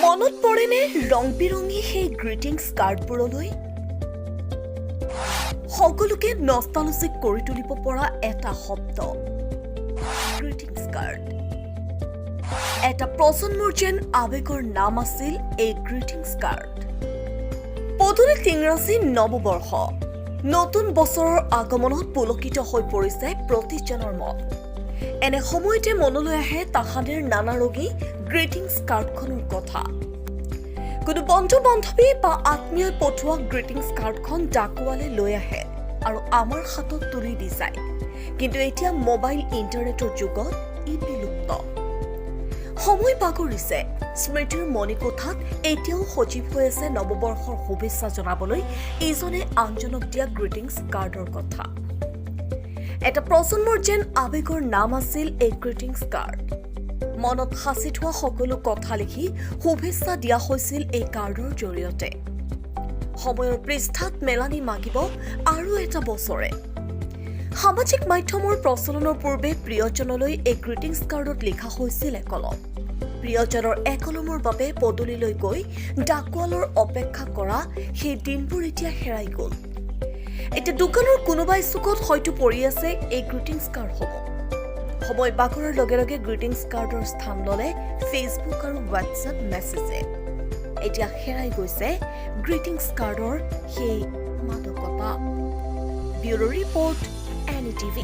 মনত পৰেনে ৰং বিৰঙী সেই গ্ৰিটিংছ কাৰ্ডবোৰলৈ সকলোকে নষ্টালজিক কৰি তুলিব পৰা এটা শব্দ গ্ৰিটিংছ কাৰ্ড এটা প্ৰজন্মৰ যেন আৱেগৰ নাম আছিল এই গ্ৰিটিংছ কাৰ্ড পদুলিত ইংৰাজী নৱবৰ্ষ নতুন বছৰৰ আগমনত পুলকিত হৈ পৰিছে প্ৰতিজনৰ মন এনে সময়তে মনলৈ আহে তাহাঁতৰ নানা ৰঙী গ্ৰিটিংছ কাৰ্ডখনৰ কথা কোনো বন্ধু বান্ধৱী বা আত্মীয় পঠোৱা গ্ৰিটিংছ কাৰ্ডখন ডাকুৱালে লৈ আহে আৰু আমাৰ হাতত তুলি দি যায় কিন্তু এতিয়া মোবাইল ইণ্টাৰনেটৰ যুগত ই বিলুপ্ত সময় পাগৰিছে স্মৃতিৰ মণিকোঠাত এতিয়াও সজীৱ হৈ আছে নৱবৰ্ষৰ শুভেচ্ছা জনাবলৈ ইজনে আনজনক দিয়া গ্ৰিটিংছ কাৰ্ডৰ কথা এটা প্ৰজন্মৰ যেন আৱেগৰ নাম আছিল এই গ্ৰিটিংছ কাৰ্ড মনত সাঁচি থোৱা সকলো কথা লিখি শুভেচ্ছা দিয়া হৈছিল এই কাৰ্ডৰ জৰিয়তে সময়ৰ পৃষ্ঠাত মেলানি মাগিব আৰু এটা বছৰে সামাজিক মাধ্যমৰ প্ৰচলনৰ পূৰ্বে প্ৰিয়জনলৈ এই গ্ৰিটিংছ কাৰ্ডত লিখা হৈছিল একলম প্ৰিয়জনৰ একলমৰ বাবে পদুলিলৈ গৈ ডাকৱালৰ অপেক্ষা কৰা সেই দিনবোৰ এতিয়া হেৰাই গ'ল এতিয়া দোকানৰ কোনোবাই চুকত হয়তো পৰি আছে এই গ্ৰিটিংছ কাৰ্ডসমূহ সময় বাগৰৰ লগে লগে গ্ৰিটিংছ কাৰ্ডৰ স্থান ল'লে ফেচবুক আৰু হোৱাটছএপ মেছেজে এতিয়া হেৰাই গৈছে গ্ৰিটিংছ কাৰ্ডৰ সেই মাদকতা ব্যুৰো ৰিপৰ্ট NETV